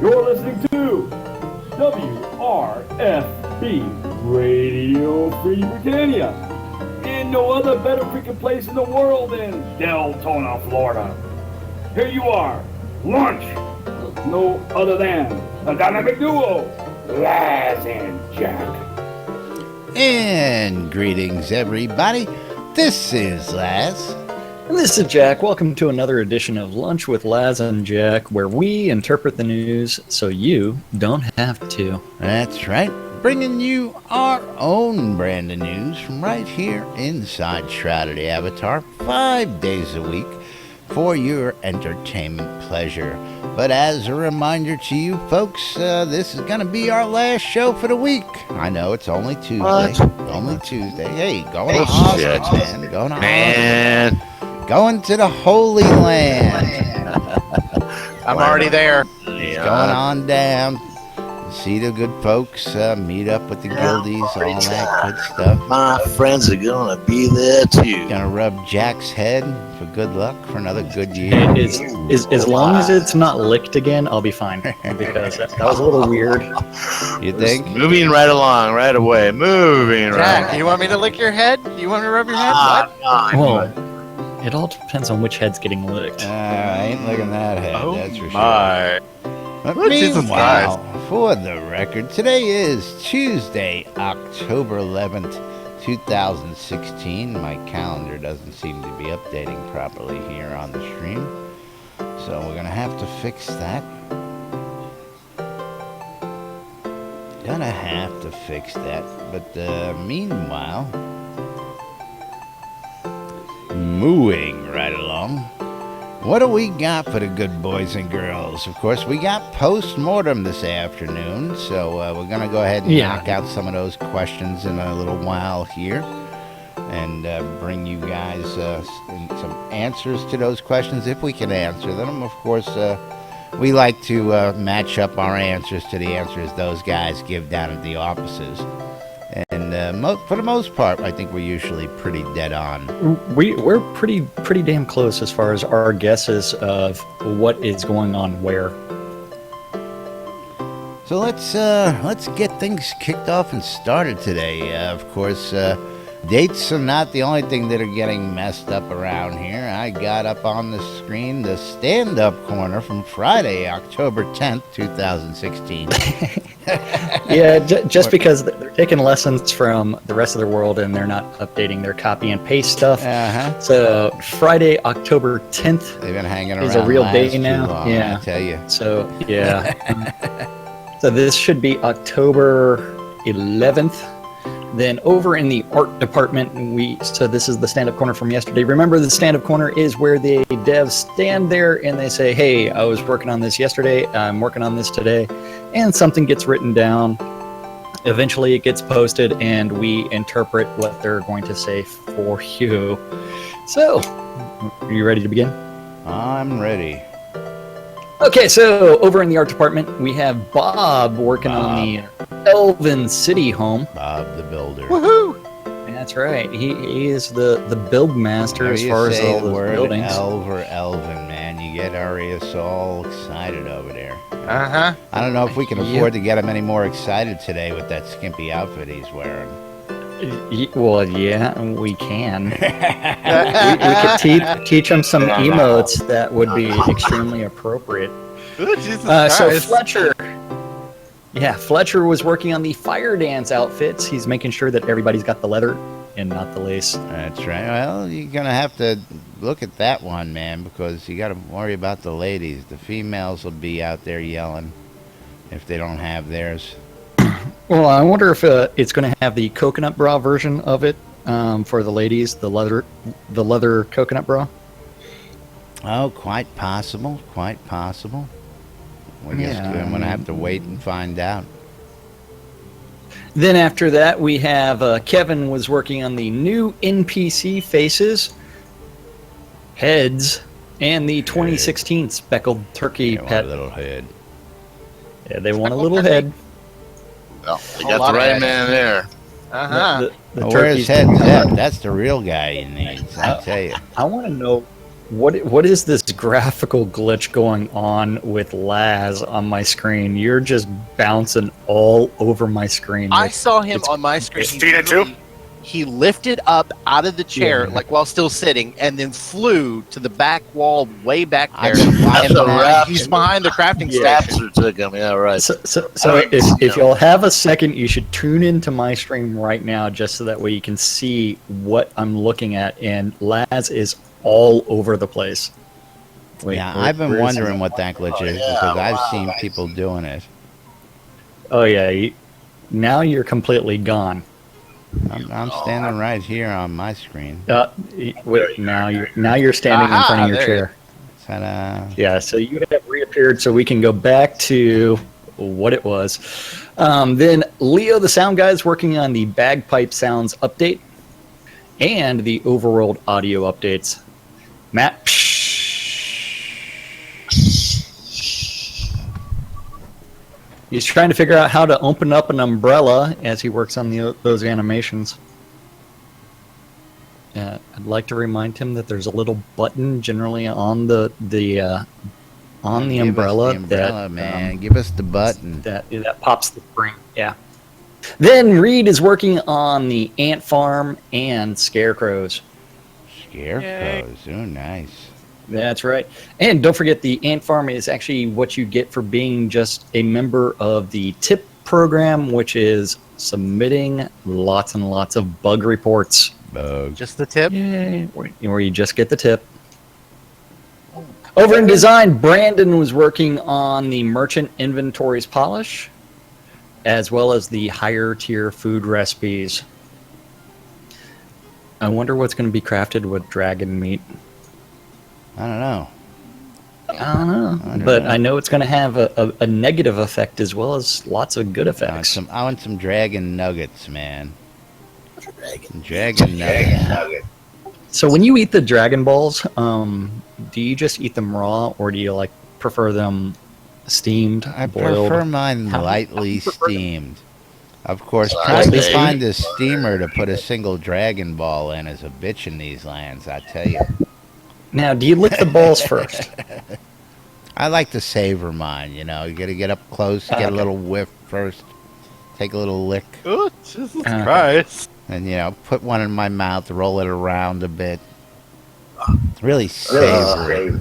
You're listening to WRFB Radio Free Britannia. And no other better freaking place in the world than Deltona, Florida. Here you are, lunch. No other than the dynamic duo, Laz and Jack. And greetings, everybody. This is Laz. And this is Jack. Welcome to another edition of Lunch with Laz and Jack, where we interpret the news so you don't have to. That's right. Bringing you our own brand of news from right here inside Shroud Avatar, 5 days a week for your entertainment pleasure. But as a reminder to you folks, this is going to be our last show for the week. I know it's only Tuesday. What? Only Tuesday. Hey, going to Austin, man. Going to Man, Austin. Going to the Holy Land. I'm already there. Going on down. See the good folks, meet up with the guildies, all that good stuff. My friends are gonna be there too. Gonna rub Jack's head for good luck for another good year. As long as it's not licked again, I'll be fine. Because that was a little weird. You think? Moving right along, right away. Moving right Jack, along. you want me to lick your head? You want me to rub your head? What? Well, it all depends on which head's getting licked. I ain't licking that head, Oh that's for sure. my. But Oh, Jesus meanwhile, for the record, today is Tuesday, October 11th, 2016. My calendar doesn't seem to be updating properly here on the stream, so we're going to have to fix that. Gonna have to fix that. But meanwhile, moving right along. What do we got for the good boys and girls? Of course, we got post-mortem this afternoon, so we're going to go ahead and knock out some of those questions in a little while here and bring you guys some answers to those questions, if we can answer them. Of course, we like to match up our answers to the answers those guys give down at the offices. And for the most part, I think we're usually pretty dead on. We're pretty damn close as far as our guesses of what is going on where. So let's get things kicked off and started today. Of course, dates are not the only thing that are getting messed up around here. I got up on the screen the stand-up corner from Friday, October 10th, 2016. Yeah, just because they're taking lessons from the rest of the world and they're not updating their copy and paste stuff. Uh-huh. So Friday, October 10th They've been hanging around is a real day too now. long, Yeah, I tell you. So yeah, so this should be October 11th. Then over in the art department, so this is the stand-up corner from yesterday. Remember, the stand-up corner is where the devs stand there and they say, hey, I was working on this yesterday, I'm working on this today, and something gets written down. Eventually it gets posted and we interpret what they're going to say for you. So, are you ready to begin? I'm ready. Okay, so over in the art department, we have Bob working on the Elven City home. Bob the Builder. Woohoo! That's right. He is the build master as far as all the those word buildings. elf or elven, man, you get Arius all excited over there. Uh-huh. I don't know if we can afford to get him any more excited today with that skimpy outfit he's wearing. Well, yeah, we can. we could teach him some emotes that would be extremely appropriate. Ooh, Jesus So Christ. Fletcher was working on the fire dance outfits. He's making sure that everybody's got the leather and not the lace. That's right. Well, you're going to have to look at that one, man, because you got to worry about the ladies. The females will be out there yelling if they don't have theirs. Well, I wonder if it's going to have the coconut bra version of it for the ladies, the leather coconut bra. Oh, quite possible. Quite possible. We're going to have to wait and find out. Then after that, we have Kevin was working on the new NPC faces, heads, and the 2016 speckled turkey They pet. want a little head. Yeah, they want a little head. Well, you got the right man there. Uh-huh. The Well, where's turkey's heads coming at? up. That's the real guy he needs, I tell you. I want to know What is this graphical glitch going on with Laz on my screen? You're just bouncing all over my screen. I saw him on my screen. He lifted up out of the chair, like while still sitting, and then flew to the back wall, way back there. He's behind the crafting station. Took him. Yeah, right. So if y'all have a second, you should tune into my stream right now, just so that way you can see what I'm looking at. And Laz is all over the place. Wait, yeah, I've been wondering what that glitch is because I've seen people doing it. Oh yeah, now you're completely gone. I'm standing right here on my screen. Wait, now you're standing in front of your chair. Ta-da. Yeah, so you have reappeared, so we can go back to what it was. Then Leo, the sound guy, is working on the bagpipe sounds update and the overworld audio updates. Matt, he's trying to figure out how to open up an umbrella as he works on those animations. I'd like to remind him that there's a little button generally on the umbrella, that man, give us the button that pops the spring. Yeah. Then Reed is working on the ant farm and scarecrows. Scarecrows, oh nice. That's right. And don't forget, the ant farm is actually what you get for being just a member of the TIP program, which is submitting lots and lots of bug reports. Just the tip? Yay. Where you just get the tip. Over in design, Brandon was working on the merchant inventories polish, as well as the higher tier food recipes. I wonder what's going to be crafted with dragon meat. I don't know. But I know it's going to have a negative effect as well as lots of good effects. I want some dragon nuggets, man. Dragon nuggets. So when you eat the Dragon Balls, do you just eat them raw, or do you prefer them steamed, boiled? I prefer mine lightly steamed. Of course, trying to find a steamer to put a single Dragon Ball in is a bitch in these lands, I tell you. Now, do you lick the balls first? I like to savor mine, you know. You got to get up close, get a little whiff first, take a little lick. Oh, Jesus Christ. And, put one in my mouth, roll it around a bit. Really savory.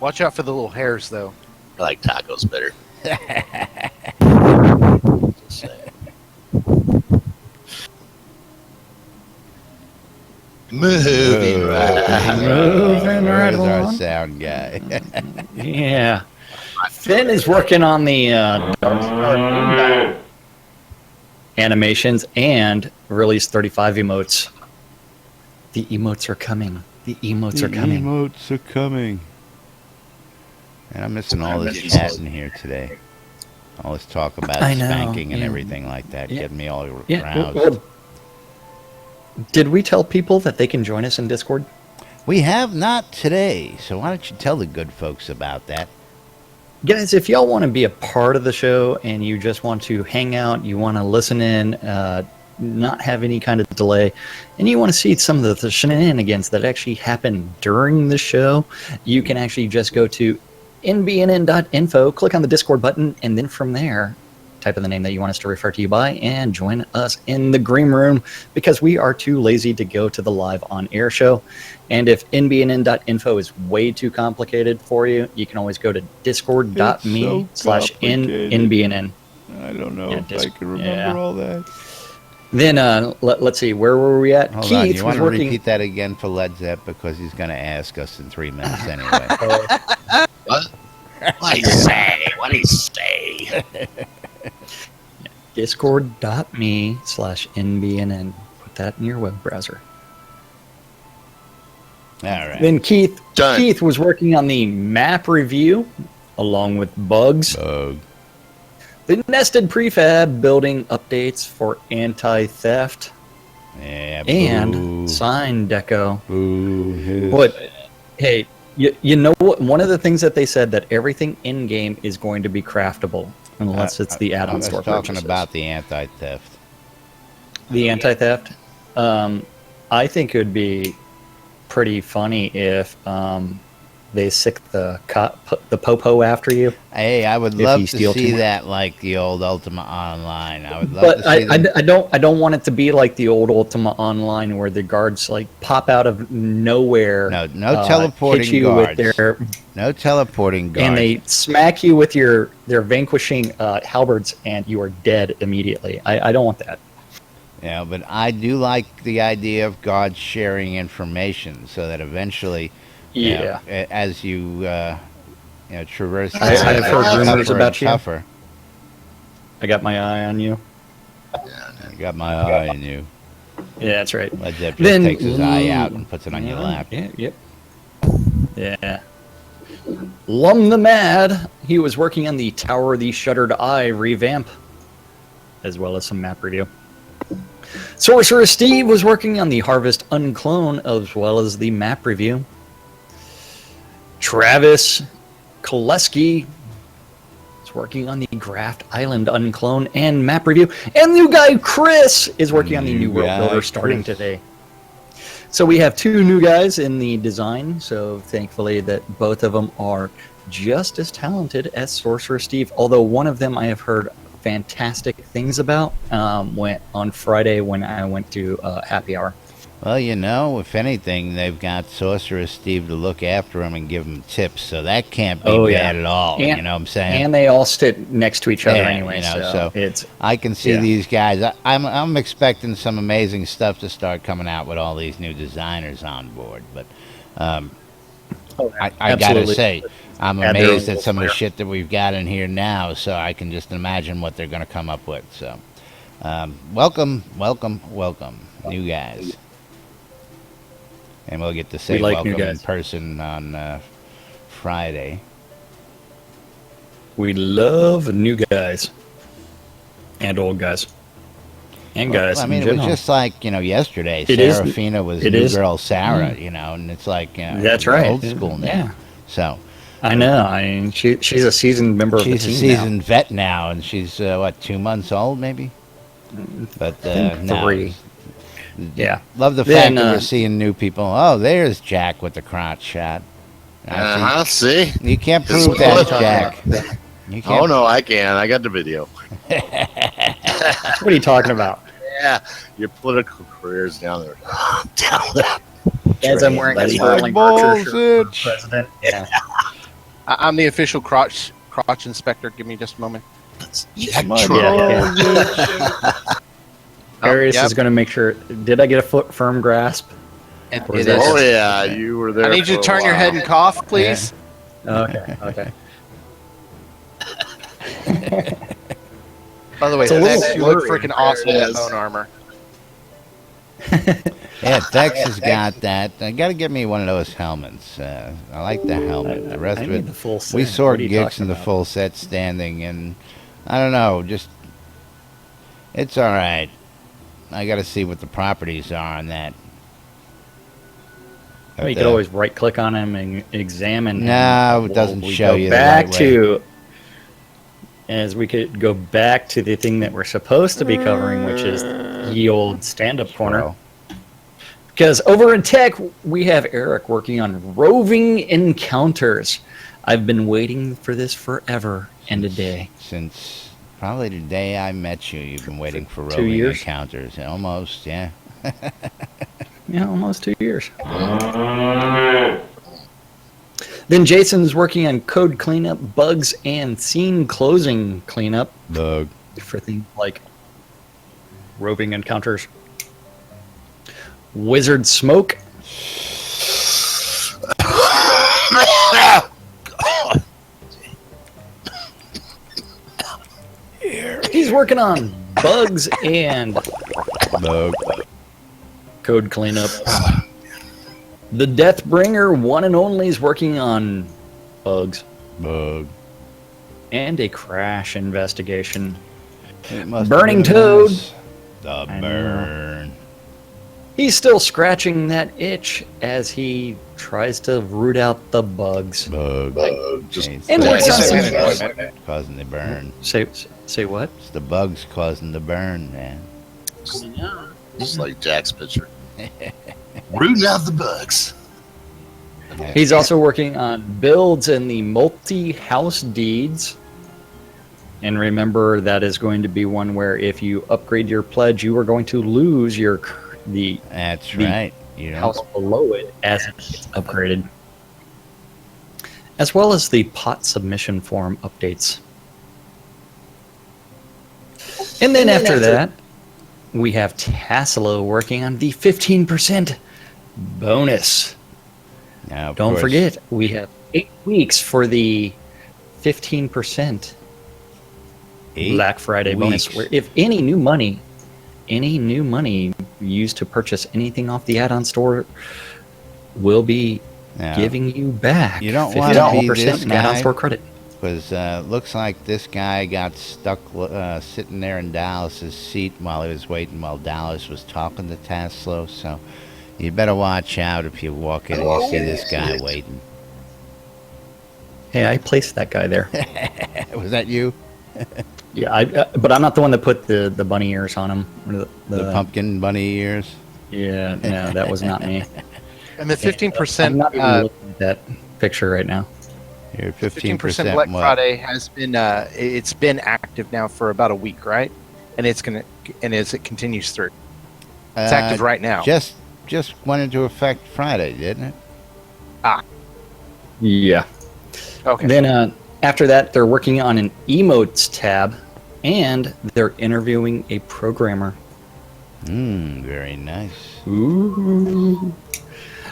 Watch out for the little hairs, though. I like tacos better. Just saying. Moving right along. Our sound guy. Yeah. Finn is working on the animations and released 35 emotes. The emotes are coming. The emotes are coming. And I'm missing all this chat in here today. All this talk about spanking and everything like that, getting me all aroused. Well, did we tell people that they can join us in Discord? We have not today, so why don't you tell the good folks about that? Guys, if y'all want to be a part of the show and you just want to hang out, you want to listen in, not have any kind of delay, and you want to see some of the shenanigans that actually happen during the show, you can actually just go to nbnn.info, click on the Discord button, and then from there, type in the name that you want us to refer to you by and join us in the green room, because we are too lazy to go to the live on-air show. And if nbnn.info is way too complicated for you, you can always go to discord.me/nbnn. I don't know if I can remember all that. Then let's see, where were we at? Hold on, you want to repeat that again for Led Zepp, because he's going to ask us in 3 minutes anyway. What? What do you say? What do you say? Discord.me/nbnn. Put that in your web browser. All right. Then Keith was working on the map review along with bugs. The nested prefab building updates for anti-theft. Yeah, and sign deco. Boo. But hey, you know what? One of the things that they said, that everything in game is going to be craftable unless it's the add-on store purchases. Talking about the anti-theft. The anti-theft. I think it would be pretty funny if they sick the popo after you. Hey, I would If love you to steal see too much. that like the old Ultima Online. I would love But to see that. I don't want it to be like the old Ultima Online where the guards like pop out of nowhere. No teleporting hit you guards. with their, No teleporting guards. and they smack you with their vanquishing halberds, and you are dead immediately. I don't want that. Yeah, but I do like the idea of guards sharing information so that eventually, you know, as you traverse, I've heard rumors tougher about and you. tougher. I got my eye on you. I got my eye on you. Yeah, that's right. Led Zepp just Then- takes his eye out and puts it on your lap. Yeah, yep. Yeah. Lum the Mad, he was working on the Tower of the Shuttered Eye revamp, as well as some map review. Sorcerer Steve was working on the Harvest Unclone, as well as the map review. Travis Koleski is working on the Graft Island Unclone and map review. And new guy Chris is working on the New World Builder starting today. So we have two new guys in the design, so thankfully that both of them are just as talented as Sorcerer Steve, although one of them I have heard fantastic things about went on Friday when I went to Happy Hour. Well, you know, if anything, they've got Sorcerer Steve to look after him and give him tips, so that can't be bad at all. And, you know what I'm saying? And they all sit next to each other anyway, you know, so it's I can see these guys. I'm expecting some amazing stuff to start coming out with all these new designers on board, but I gotta say, I'm amazed at some of the shit that we've got in here now, so I can just imagine what they're going to come up with. So, welcome, new guys. And we'll get to say welcome in person on Friday. We love new guys. And old guys. And guys. I mean, it was just like, yesterday. Serafina was new girl Sarah, and it's like, that's right. Old school now. Yeah. So. I know. I mean, she's a seasoned member of the team. She's a seasoned vet now, and she's, 2 months old, maybe? But, 3. Yeah. Love the fact that we're seeing new people. Oh, there's Jack with the crotch shot. See? You can't prove that, Jack. You can't. Oh, no, I can. I got the video. What are you talking about? Yeah, your political career's down there. Down there. As I'm wearing a Sterling Archer shirt for president. Yeah. I'm the official crotch inspector. Give me just a moment. Arius is going to make sure. Did I get a firm grasp? Oh yeah, you were there. I need you to turn your head and cough, please. Yeah. Okay. By the way, Dex, you look freaking awesome in that bone armor. Yeah, Dex has got that. I got to get me one of those helmets. I like the helmet. The rest of it, the full set. We saw Gix in the full set standing, and I don't know, just it's all right. I got to see what the properties are on that. Well, you could always right-click on him and examine. No, it doesn't show you the right way. As we could go back to the thing that we're supposed to be covering, which is the old stand-up corner. Because over in tech, we have Eric working on roving encounters. I've been waiting for this forever and a day. Since probably the day I met you, you've been waiting for roving encounters. Almost, yeah. Yeah, almost 2 years. Then Jason's working on code cleanup, bugs, and scene closing cleanup. Bug. For things like roving encounters. Wizard Smoke. He's working on bugs and bug. Code cleanup. The Deathbringer, one and only, is working on bugs. Bug. And a crash investigation. Burning Toad. The burn. He's still scratching that itch as he tries to root out the bugs. Bug. And works on some causing the burn. Say what? It's the bugs causing the burn, man. Just like Jack's picture. Rooting out the bugs. He's also working on builds in the multi-house deeds. And remember, that is going to be one where if you upgrade your pledge, you are going to lose the right. House below it as it gets upgraded. As well as the pot submission form updates. And then after that, we have Tassilo working on the 15% bonus. Now, Don't forget, we have 8 weeks for the 15% Black Friday bonus. Where if any new money used to purchase anything off the add-on store will be giving you back. You don't want to be this guy, add-on store credit. Because looks like this guy got stuck sitting there in Dallas's seat while he was waiting while Dallas was talking to Tassilo. So you better watch out if you walk in and you see this guy waiting. Hey, I placed that guy there. Was that you? Yeah, but I'm not the one that put the bunny ears on him. The pumpkin bunny ears? Yeah, no, that was not me. And the 15%. I'm not even looking at that picture right now. Your 15% Black Friday has been it's been active now for about a week, right? And as it continues through, it's active right now. Just went into effect Friday, didn't it? Yeah. Okay. Then after that, they're working on an emotes tab, and they're interviewing a programmer. Very nice. Ooh.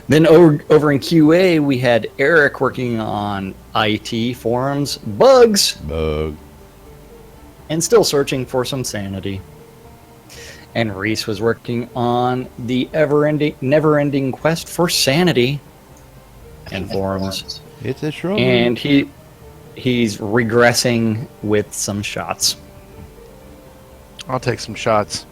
Then over in QA, we had Eric working on IT forums, bugs, and still searching for some sanity. And Reese was working on the never-ending quest for sanity and forums. It's a Shroud. And he's regressing with some shots. I'll take some shots.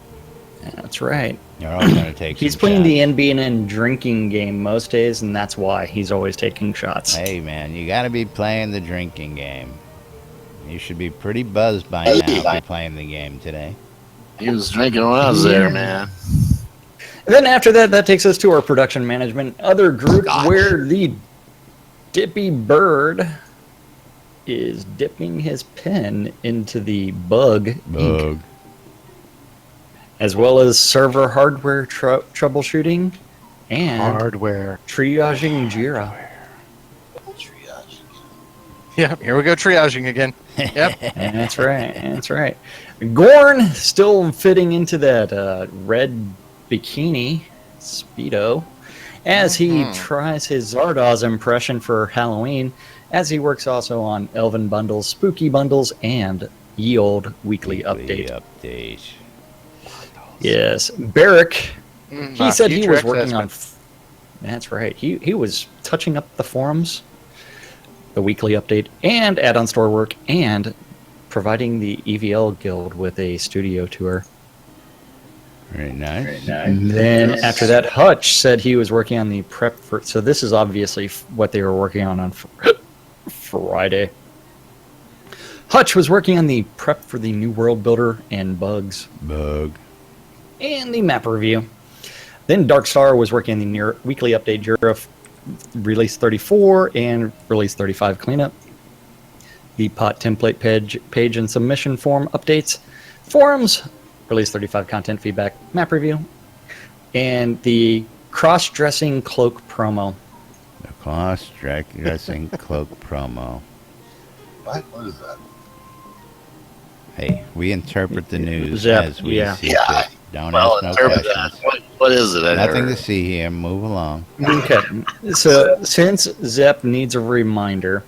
That's right. You're all going to take He's playing the NBNN drinking game most days, and that's why he's always taking shots. Hey, man, you got to be playing the drinking game. You should be pretty buzzed by now if you're playing the game today. He was drinking when I was there, man. And then after that takes us to our production management other group, where the Dippy Bird is dipping his pen into the bug ink, as well as server hardware troubleshooting and triaging Jira. Yep, here we go triaging again. Yep. That's right. Gorn still fitting into that red bikini Speedo as he tries his Zardoz impression for Halloween, as he works also on Elven bundles, Spooky bundles, and Ye Olde Weekly Update. Yes. Barrick, he said he was working on... That's right. He was touching up the forums, the weekly update, and add-on store work, and providing the EVL guild with a studio tour. Very nice. And then after that, Hutch said he was working on the prep for... So this is obviously what they were working on Friday. Hutch was working on the prep for the new world builder and bugs. And the map review. Then Darkstar was working on the weekly update Jira release 34 and release 35 cleanup. The pot template page and submission form updates. Forums, release 35 content feedback, map review. And the cross-dressing cloak promo. The cross-dressing cloak promo. What is that? Hey, we interpret the news Zep, as we see yeah. fit. Don't ask no questions. What is it? Nothing to see here. Move along. Okay, so since Zep needs a reminder,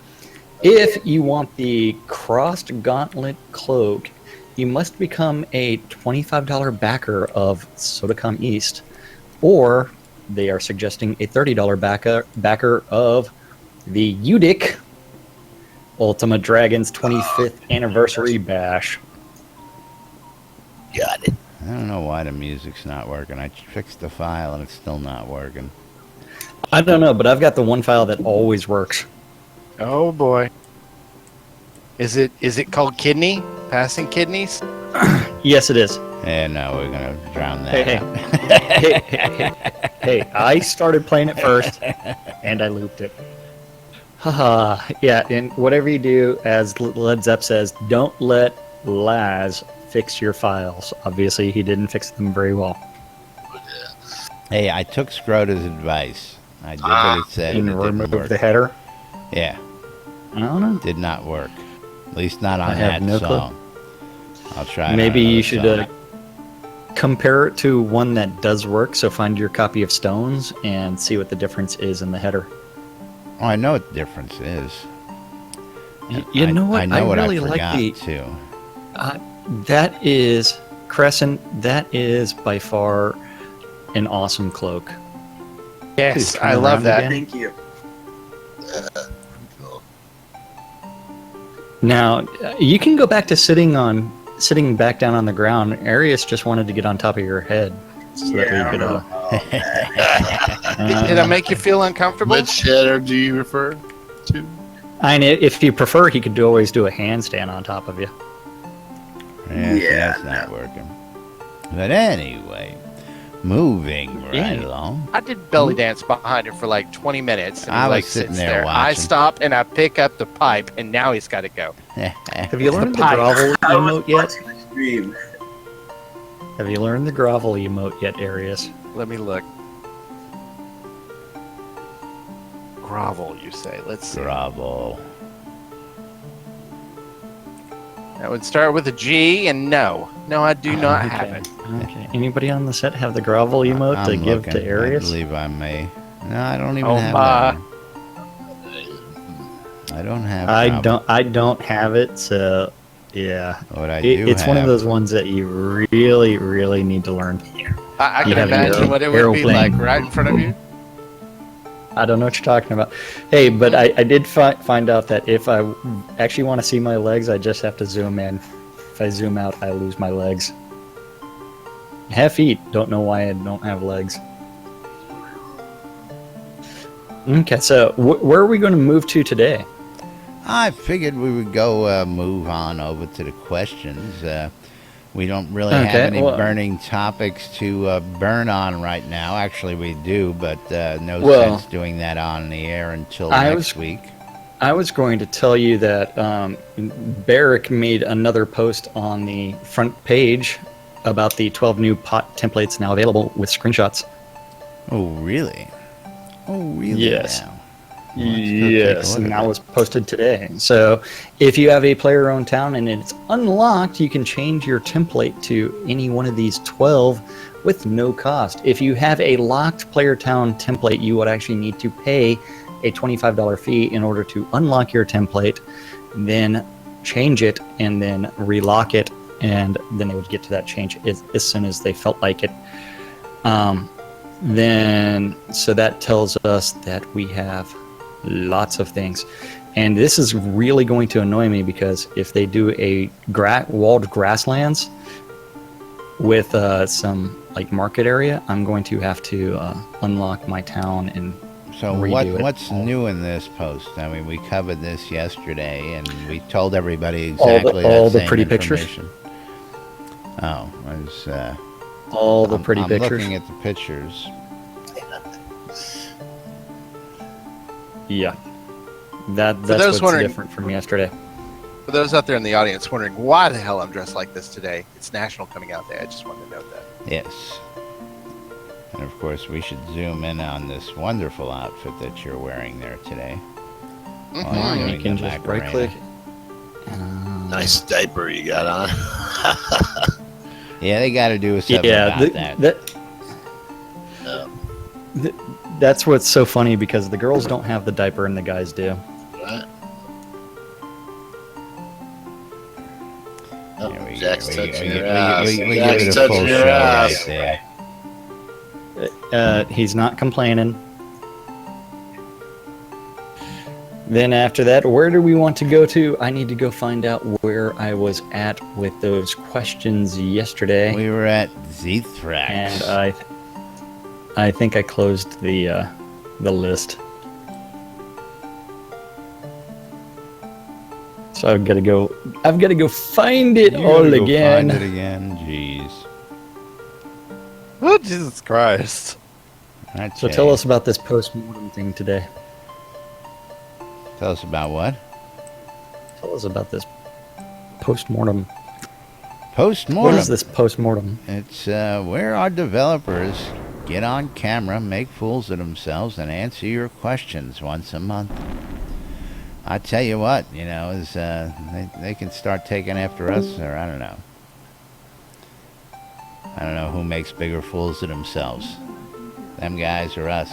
if you want the crossed gauntlet cloak, you must become a $25 backer of Sodacom East, or they are suggesting a $30 backer of the UDIC Ultima Dragon's 25th anniversary bash. Got it. I don't know why the music's not working. I fixed the file and it's still not working. I don't know, but I've got the one file that always works. Oh boy. Is it called kidney? Passing kidneys? Yes, it is. And no, we're gonna drown that. Hey, out. hey, I started playing it first, and I looped it. Haha, yeah, and whatever you do, as Led Zepp says, don't let Laz fix your files. Obviously, he didn't fix them very well. Hey, I took Scrota's advice. I did what he said, and it didn't Remove work. the header. Yeah, I don't know. did not work. At least not on I have that no clue. song. I'll try. Maybe another you should song. compare it to one that does work. So find your copy of Stones and see what the difference is in the header. Oh, I know what the difference is. You know what? I know what really I forgot like too. that is Crescent. That is by far an awesome cloak. Yes, Turn I love around that. again. Thank you. Now you can go back to sitting back down on the ground. Arius just wanted to get on top of your head so that we could. Did I make you feel uncomfortable? Which header do you refer to? And if you prefer, he could always do a handstand on top of you. Yeah, see, Yeah, that's not working. But anyway, moving right along. I did belly dance behind him for like 20 minutes. And I he, was like, sitting sits there I watching. stop and I pick up the pipe, and now he's got to go. Have you learned the pipe. grovel I was emote yet? watching the stream. Have you learned the grovel emote yet, Arius? Let me look. Grovel, you say? Let's see. Grovel. That would start with a G, and no, I do not have it. Okay. Anybody on the set have the grovel emote to I'm give looking. to I Arius? believe I may. No, I don't even Oh, have my. that one. I don't have. Grovel. I don't have it, so yeah. What I do It's one of have- those ones that you really, really need to learn. I You can have imagine your what it would be airplane. like right in front of you. I don't know what you're talking about. Hey, but I did find out that if I actually want to see my legs, I just have to zoom in. If I zoom out, I lose my legs. I have feet. Don't know why I don't have legs. Okay, so where are we going to move to today? I figured we would go move on over to the questions. We don't really have Okay, any well- burning topics to burn on right now. Actually, we do, but no Well, sense doing that on the air until I next week. I was going to tell you that Barrick made another post on the front page about the 12 new pot templates now available with screenshots. Oh, really? Oh, really? Yes. Now? Well, let's go take a Yes, look and at that it. was posted today. So if you have a player-owned town and it's unlocked, you can change your template to any one of these 12 with no cost. If you have a locked player town template, you would actually need to pay a $25 fee in order to unlock your template, then change it, and then relock it, and then they would get to that change as soon as they felt like it. Then, so that tells us that we have lots of things. And this is really going to annoy me because if they do a walled grasslands with some like market area, I'm going to have to unlock my town and So redo it. what's new in this post? I mean, we covered this yesterday, and we told everybody exactly all that the same pretty pictures? information. Oh, I was. all the pretty I'm pictures. looking at the pictures. Yeah, that's those what's wondering- different from yesterday. For those out there in the audience wondering why the hell I'm dressed like this today, it's National Coming Out Day. I just wanted to note that. Yes. And of course, we should zoom in on this wonderful outfit that you're wearing there today. Mhm. While you're You doing can the just Macarena. right click. Nice diaper you got on. Yeah, they got to do something Yeah, about that. that's what's so funny because the girls don't have the diaper and the guys do. Right? There Oh, we Jack's go. touching your ass. We give Jack's it a full touching show your ass. right there. He's not complaining. Then after that, where do we want to go to? I need to go find out where I was at with those questions yesterday. We were at Zethrax. And I think I closed the list. So I've got to go find it You all gotta go again. Find it again. Jeez. Oh, Jesus Christ. So tell us about this post-mortem thing today. Tell us about what? Tell us about this post-mortem. Post-mortem. What is this post-mortem? It's where our developers get on camera, make fools of themselves, and answer your questions once a month. I tell you what, is they can start taking after us, or I don't know. I don't know who makes bigger fools of themselves, them guys or us.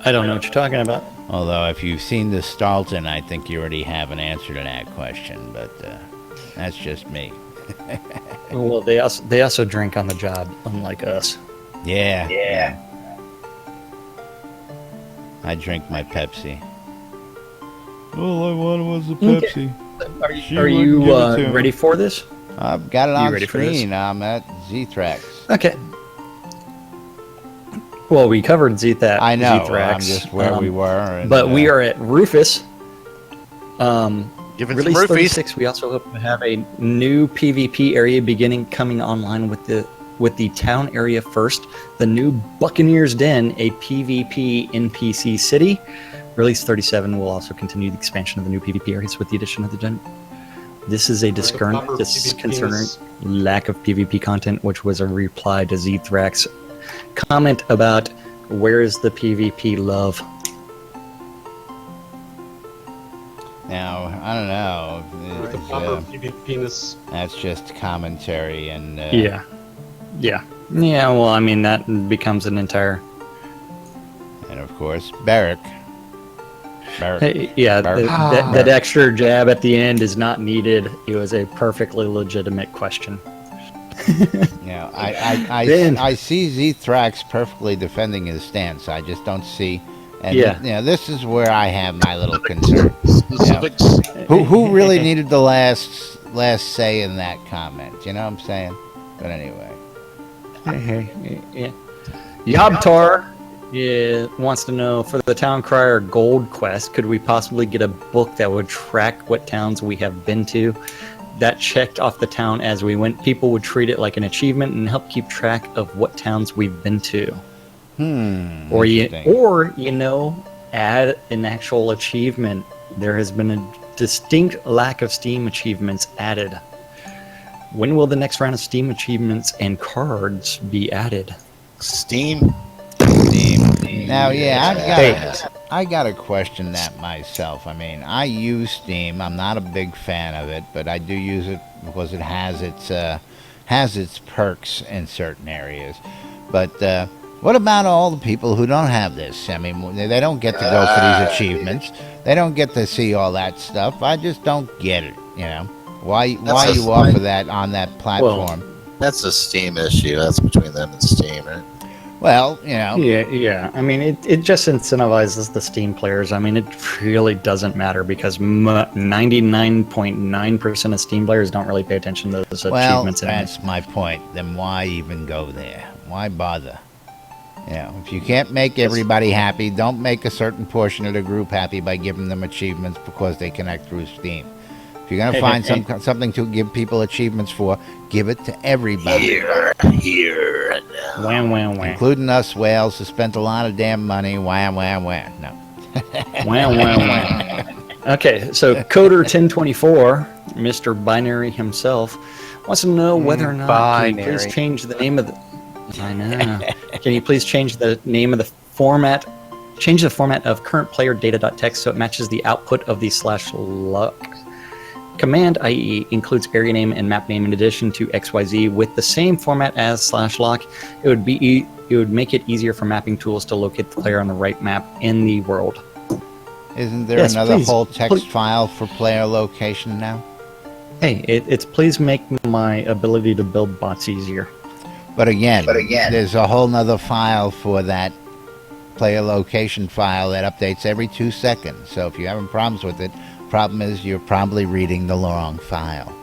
I don't know what you're talking about. Although, if you've seen the Starlton, I think you already have an answer to that question, but that's just me. Well, they also drink on the job, unlike us. Yeah. I drink my Pepsi. All I wanted was a Pepsi. Are you ready for this? I've got it on ready for this? screen. I'm at Z-Thrax. Okay. Well, we covered Z-Thrax. I know. I'm just where we were. But we are at Rufus. Giving Release some roofies. 36. We also hope to have a new PvP area coming online with the town area first. The new Buccaneers Den, a PvP NPC city. Release 37 will also continue the expansion of the new PvP areas with the addition of the den. This is a disconcerting lack of PvP content, which was a reply to Z-Thrax comment about where's the PvP love. Now, I don't know. The proper PvP-ness. That's just commentary and... Yeah. Well, I mean, that becomes an entire... And, of course, Barrick. That extra jab at the end is not needed. It was a perfectly legitimate question. I see Z-Thrax perfectly defending his stance. I just don't see... And this is where I have my little concern. Specifics. Who really needed the last say in that comment? You know what I'm saying? But anyway. Yobtar wants to know, for the Town Crier Gold Quest, could we possibly get a book that would track what towns we have been to? That checked off the town as we went. People would treat it like an achievement and help keep track of what towns we've been to. Or add an actual achievement. There has been a distinct lack of Steam achievements added. When will the next round of Steam achievements and cards be added? Steam. Now, I gotta question that myself. I mean, I use Steam. I'm not a big fan of it, but I do use it because it has its perks in certain areas. But what about all the people who don't have this? I mean, they don't get to go for these achievements. They don't get to see all that stuff. I just don't get it. Why you offer that on that platform? That's a Steam issue. That's between them and Steam, right? Well, Yeah. I mean, it just incentivizes the Steam players. I mean, it really doesn't matter because 99.9% of Steam players don't really pay attention to those achievements. Well, that's my point. Then why even go there? Why bother? If you can't make everybody happy, don't make a certain portion of the group happy by giving them achievements because they connect through Steam. If you're going to find something to give people achievements for, give it to everybody. Here, and now. Wham. Including us whales who spent a lot of damn money. Wham. No. Wham. Okay, so Coder 1024, Mr. Binary himself, wants to know whether or not can you please change the name of the... I know. Can you please change the name of the format? Change the format of current player data.txt so it matches the output of the /luck command, i.e. includes area name and map name in addition to XYZ with the same format as /lock. It would make it easier for mapping tools to locate the player on the right map in the world. Isn't there another whole text file for player location now? Hey, it's please make my ability to build bots easier. But again, there's a whole nother file for that player location file that updates every 2 seconds. So if you're having problems with it, problem is you're probably reading the wrong file.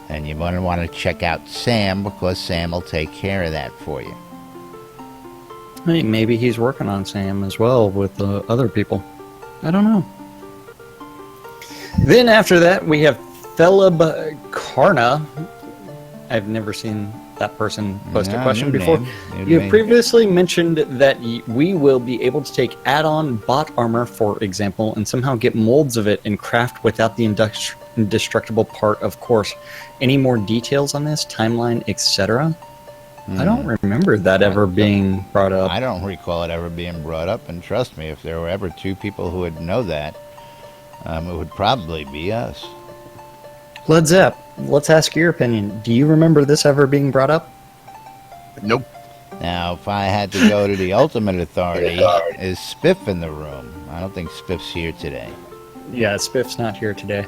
And you're going to want to check out Sam because Sam will take care of that for you. Hey, maybe he's working on Sam as well with other people. I don't know. Then after that, we have Theleb Karna. I've never seen that person post a question before. You have previously mentioned that we will be able to take add-on bot armor, for example, and somehow get molds of it and craft without the indestructible part, of course. Any more details on this? Timeline, etc.? I don't remember that ever being brought up. I don't recall it ever being brought up, and trust me, if there were ever two people who would know that, it would probably be us. Led Zepp, let's ask your opinion. Do you remember this ever being brought up? Nope. Now, if I had to go to the ultimate authority, is Spiff in the room? I don't think Spiff's here today. Yeah, Spiff's not here today.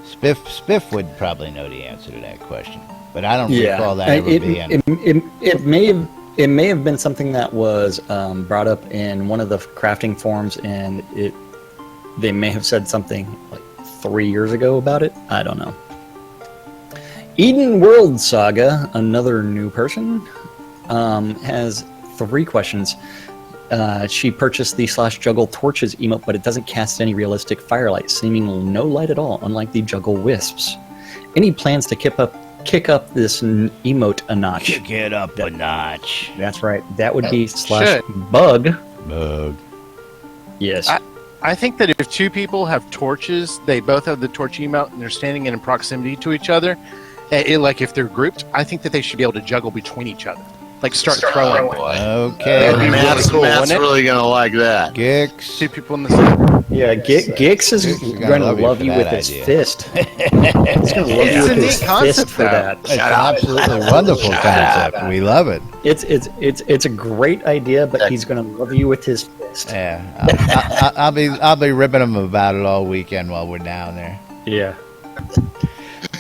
Spiff would probably know the answer to that question, but I don't recall that ever being. It may have been something that was brought up in one of the crafting forums, and they may have said something like 3 years ago about it. I don't know. Eden World Saga, another new person, has 3 questions. She purchased the /juggle torches emote, but it doesn't cast any realistic firelight, seeming no light at all, unlike the juggle wisps. Any plans to kick up this emote a notch? Kick it up a notch. That's right. That would be /bug. Bug. Yes. I think that if 2 people have torches, they both have the torch emote, and they're standing in proximity to each other, like if they're grouped, I think that they should be able to juggle between each other. Like start throwing. Okay. Matt's really going to like that. Gix. 2 people in the same. Yeah, Gix is going to love you with his fist. He's going to love you with his fist for that. It's an absolutely wonderful concept. We love it. It's a great idea, but he's going to love you with his fist. Yeah, I'll be ripping him about it all weekend while we're down there. Yeah.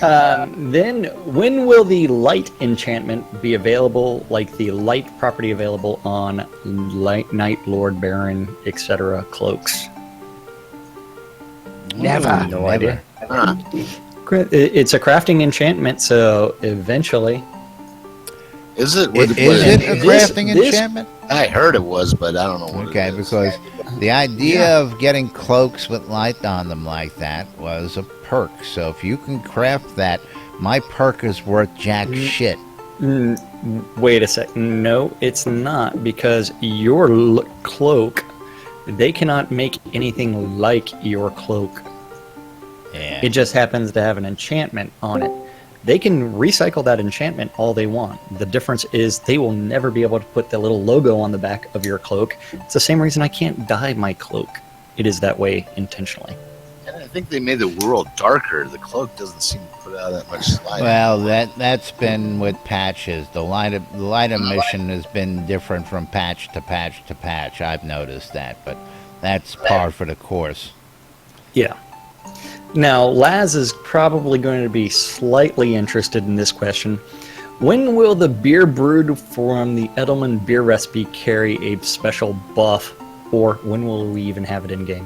Then, when will the light enchantment be available, like the light property available on Knight, Lord, Baron, etc. cloaks? Never. No idea. It's a crafting enchantment, so eventually. Is it? Is it a crafting enchantment? I heard it was, but I don't know what it is. Because the idea of getting cloaks with light on them like that was a perk. So if you can craft that, my perk is worth jack shit. Wait a sec. No, it's not, because your cloak, they cannot make anything like your cloak. Yeah. It just happens to have an enchantment on it. They can recycle that enchantment all they want. The difference is they will never be able to put the little logo on the back of your cloak. It's the same reason I can't dye my cloak. It is that way intentionally. And I think they made the world darker. The cloak doesn't seem to put out that much light. Well, that's been with patches. The light emission has been different from patch to patch to patch. I've noticed that, but that's par for the course. Yeah. Now, Laz is probably going to be slightly interested in this question. When will the beer brewed from the Edelman beer recipe carry a special buff, or when will we even have it in game?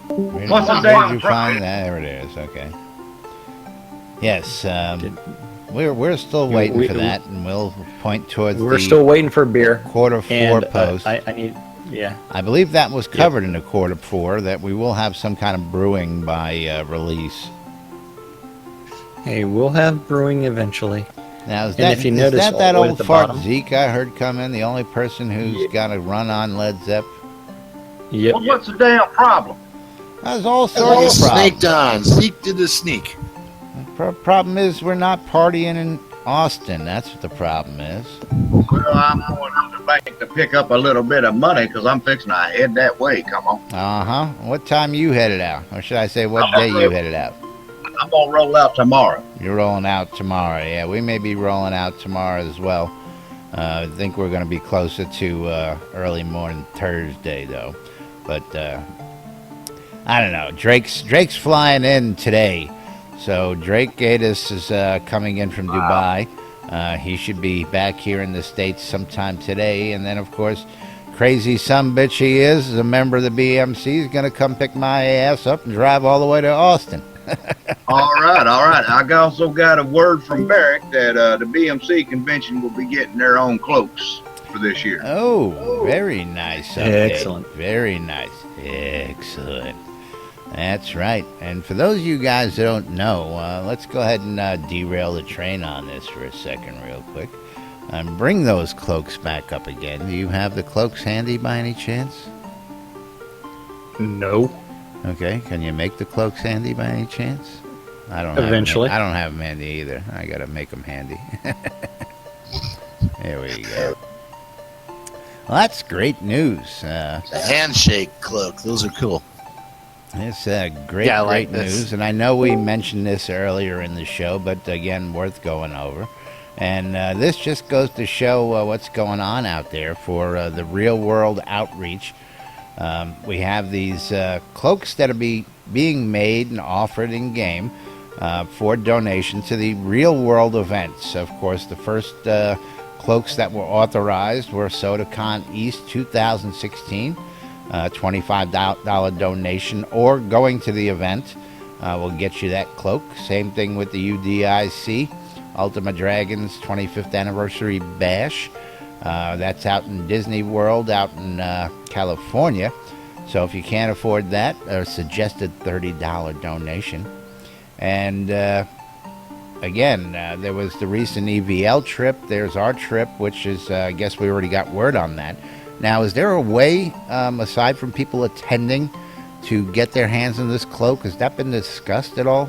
What's the date? Did you find that? There it is. Okay. Yes, we're still waiting for that, and we'll point towards. We're still waiting for beer. Q4 post. I need. Yeah. I believe that was covered in the Q4, that we will have some kind of brewing by release. Hey, we'll have brewing eventually. Now, is that old fart Zeke I heard come in, the only person who's got a run on Led Zepp? Yep. Well, what's the damn problem? There's all sorts of problems. Snaked on. Zeke did the sneak. Problem is we're not partying in Austin. That's what the problem is. Well, I'm going to the bank to pick up a little bit of money because I'm fixing to head that way. Come on. Uh-huh. What time you headed out? Or should I say what day you headed out? I'm going to roll out tomorrow. You're rolling out tomorrow. Yeah, we may be rolling out tomorrow as well. I think we're going to be closer to early morning Thursday, though. But I don't know. Drake's flying in today. So Drake Gatus is coming in from Dubai. He should be back here in the States sometime today. And then, of course, crazy sumbitch he is a member of the BMC, is going to come pick my ass up and drive all the way to Austin. All right. I also got a word from Barrick that the BMC convention will be getting their own cloaks for this year. Oh, very nice update. Excellent. Very nice. Excellent. That's right. And for those of you guys that don't know, let's go ahead and derail the train on this for a second real quick. Bring those cloaks back up again. Do you have the cloaks handy by any chance? No. Okay. Can you make the cloaks handy by any chance? I don't. Eventually. I don't have them handy either. I got to make them handy. There we go. Well, that's great news. The handshake cloak. Those are cool. It's great, Yeah, I like great this. news. And I know we mentioned this earlier in the show, but again, worth going over. And this just goes to show what's going on out there for the real world outreach. We have these cloaks that are being made and offered in game for donation to the real world events. Of course, the first cloaks that were authorized were SodaCon East 2016, $25 donation, or going to the event will get you that cloak. Same thing with the UDIC, Ultima Dragons 25th Anniversary Bash. That's out in Disney World, out in California. So if you can't afford that, a suggested $30 donation. And again, there was the recent EVL trip. There's our trip, which is, I guess we already got word on that. Now, is there a way, aside from people attending, to get their hands on this cloak? Has that been discussed at all?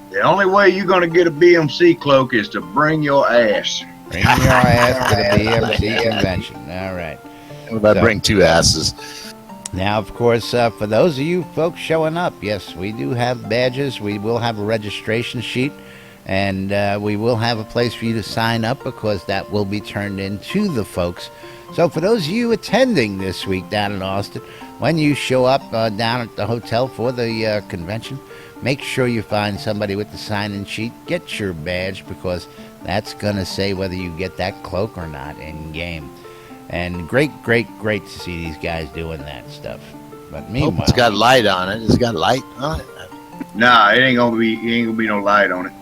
The only way you're going to get a BMC cloak is to bring your ass. Bring your ass to the BMC convention. All right. What if I bring two asses? Now, of course, for those of you folks showing up, yes, we do have badges. We will have a registration sheet, and we will have a place for you to sign up because that will be turned in to the folks. So for those of you attending this week down in Austin, when you show up down at the hotel for the convention, make sure you find somebody with the sign-in sheet. Get your badge because that's going to say whether you get that cloak or not in game. And great to see these guys doing that stuff. But meanwhile, It's got light on it. It's got light on it. Nah, it ain't gonna be no light on it.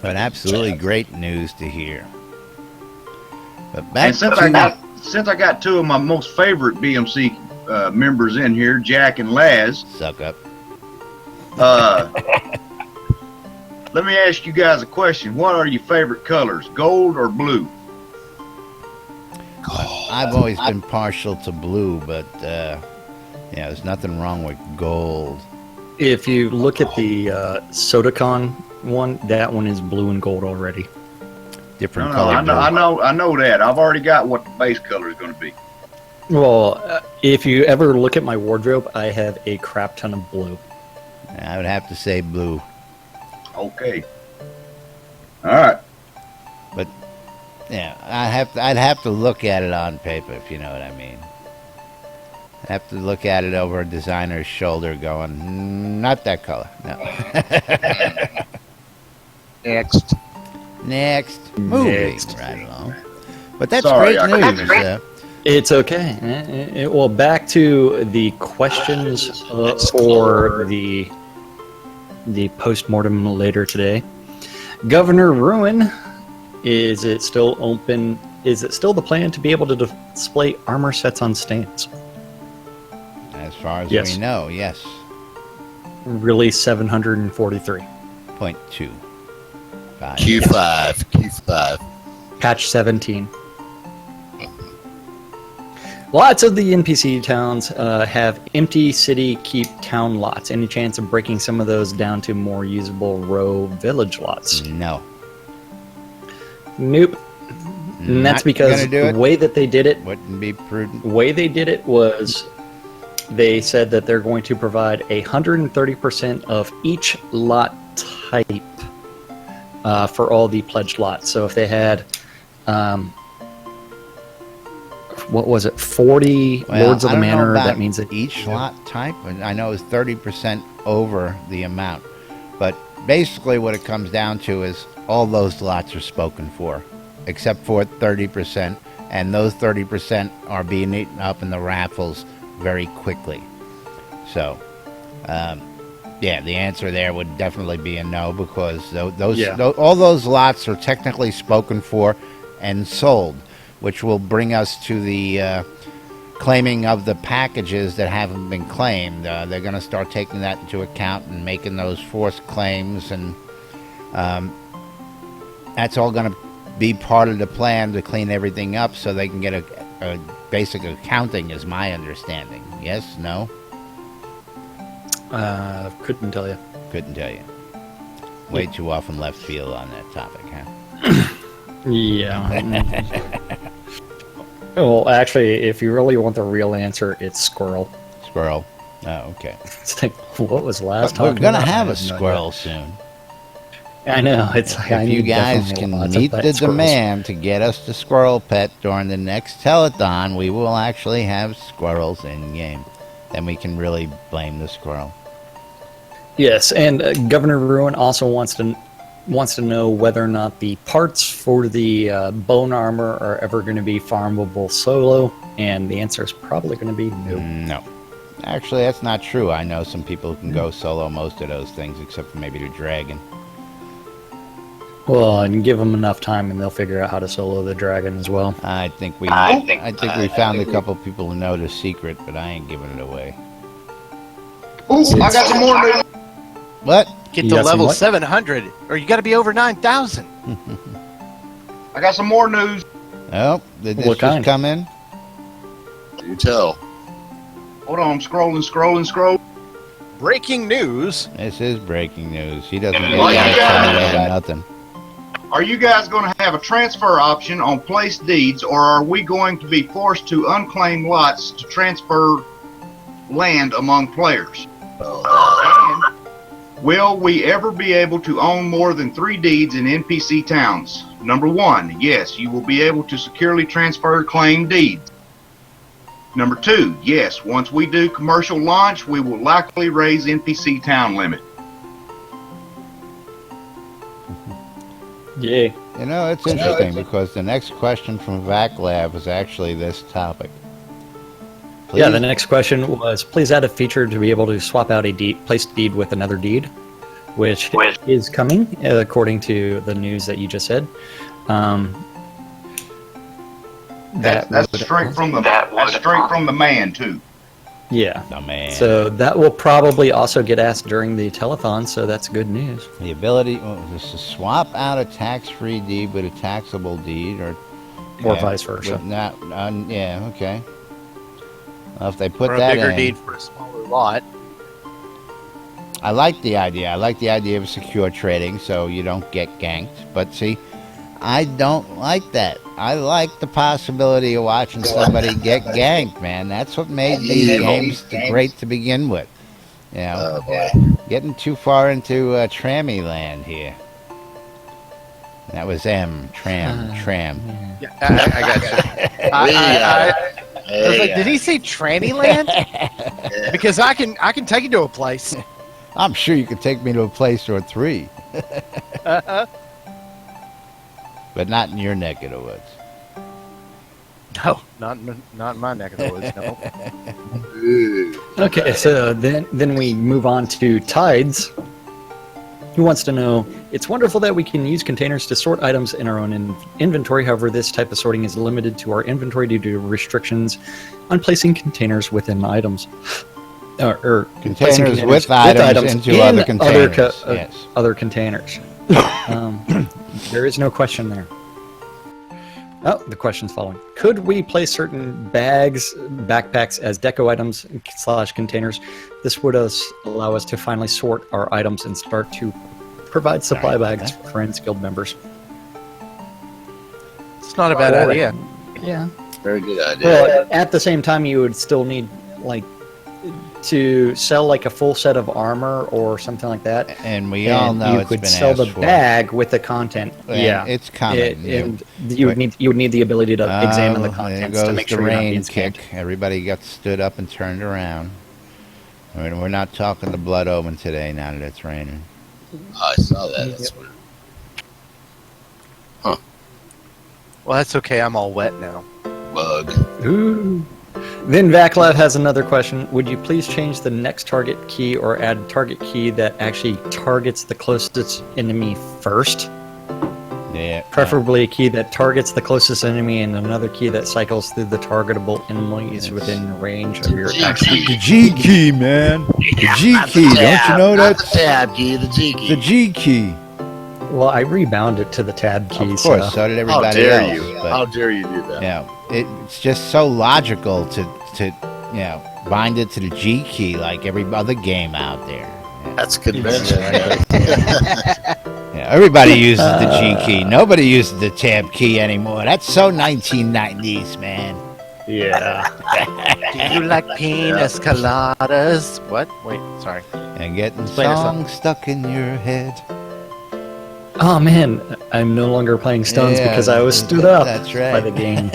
but absolutely great news to hear. But back And since I got two of my most favorite BMC members in here, Jack and Laz, suck up. let me ask you guys a question. What are your favorite colors, gold or blue? I've always been partial to blue, but there's nothing wrong with gold. If you look at the SodaCon one, that one is blue and gold already. Different No, color. I know that. I've already got what the base color is going to be. Well, if you ever look at my wardrobe, I have a crap ton of blue. I would have to say blue. Okay. All right. But yeah, I'd have to look at it on paper, if you know what I mean. I'd have to look at it over a designer's shoulder going, not that color. No. Next. Moving right along. But that's Sorry, great news. It's okay. Well, back to the questions for the postmortem later today. Governor Ruin, is it still open? Is it still the plan to be able to display armor sets on stands? As far as Yes. we know, yes. Release 743. 0.2. Q5. Patch 17. Lots of the NPC towns have empty city keep town lots. Any chance of breaking some of those down to more usable row village lots? No. Nope. And that's Not because gonna do the it. way that they did it, Wouldn't be prudent. the way they did it was they said that they're going to provide 130% of each lot type for all the pledged lots. So if they had, what was it, 40 Well, Lords of I the don't know Manor, about that means that each lot type, and I know it's 30% over the amount. But basically what it comes down to is all those lots are spoken for, except for 30%, and those 30% are being eaten up in the raffles very quickly. So, yeah, the answer there would definitely be a no, because all those lots are technically spoken for and sold, which will bring us to the claiming of the packages that haven't been claimed. They're going to start taking that into account and making those forced claims, and that's all going to be part of the plan to clean everything up so they can get a basic accounting, is my understanding. Yes? No? Couldn't tell you. Couldn't tell you. Way too often left field on that topic, huh? Yeah. Well, actually, if you really want the real answer, it's squirrel. Squirrel. Oh, okay. It's like, what was last We're time? going to have a squirrel soon. I know. It's like, If you guys can meet the demand to get us the squirrel pet during the next telethon, we will actually have squirrels in game. Then we can really blame the squirrel. Yes, and Governor Ruin also wants to know whether or not the parts for the bone armor are ever going to be farmable solo, and the answer is probably going to be no. No. Actually, that's not true. I know some people who can go solo most of those things, except for maybe the dragon. Well, and give them enough time, and they'll figure out how to solo the dragon as well. I think we found a couple people who know the secret, but I ain't giving it away. Ooh, I got some more news. What? Get to level 700, or you got to be over 9,000. I got some more news. Oh, did this just come in? You tell. Hold on, I'm scrolling. Breaking news. This is breaking news. He doesn't get Well, that over nothing. Are you guys going to have a transfer option on place deeds, or are we going to be forced to unclaim lots to transfer land among players? And will we ever be able to own more than 3 deeds in NPC towns? Number 1, yes, you will be able to securely transfer claim deeds. Number 2, yes, once we do commercial launch, we will likely raise NPC town limit. Yeah. You know, it's interesting because the next question from VacLab was actually this topic. Please? Yeah, the next question was, please add a feature to be able to swap out a placed deed with another deed, which is coming, according to the news that you just said. That's straight from the man, too. Yeah. The man. So that will probably also get asked during the telethon, so that's good news. The ability to swap out a tax-free deed with a taxable deed, or vice versa. Yeah, okay. Well, if they put or that a bigger in, deed for a smaller lot. I like the idea. I like the idea of secure trading so you don't get ganked. But see, I don't like that. I like the possibility of watching somebody get ganked, man. That's what made these games great to begin with. You know, getting too far into trammy land here. That was tram. Yeah, I got you. I was like, did he say tranny land? Because I can take you to a place. I'm sure you could take me to a place or 3. But not in your neck of the woods. No, not in my neck of the woods, no. Okay, so then we move on to Tides, who wants to know, it's wonderful that we can use containers to sort items in our own inventory. However, this type of sorting is limited to our inventory due to restrictions on placing containers within items. Or containers with items into other containers. Yes. Other containers. There is no question there. Oh, the question's following. Could we place certain bags, backpacks as deco items / containers? This would allow us to finally sort our items and start to provide supply bags for friends, guild members. It's not a bad idea. Yeah. Very good idea. Well, at the same time, you would still need, like, to sell like a full set of armor or something like that. And we all know it's been asked for. You could sell the bag with the content. Yeah, it's coming. And you would need the ability to examine the contents to make sure you're not being scammed. Everybody got stood up and turned around. We're not talking the blood omen today now that it's raining. I saw that. That's weird. Huh. Well, that's okay. I'm all wet now. Bug. Ooh. Then VacLab has another question. Would you please change the next target key or add target key that actually targets the closest enemy first? Yeah. Preferably a key that targets the closest enemy and another key that cycles through the targetable enemies within range of your action. The G key, man. The G Not key. the Don't you tab, know not that? the tab key, the G key. The G key. Well, I rebound it to the tab key. Of course, so did How everybody dare else. you? But, How dare you do that? it's just so logical to bind it to the G key like every other game out there. That's convention. Yeah, everybody uses the G key. Nobody uses the tab key anymore. That's so 1990s, man. Yeah. Do you like pina coladas? What? Wait, sorry. And getting Play us songs stuck in your head. Oh man, I'm no longer playing Stones Yeah, because I was stood up that's right. by the game.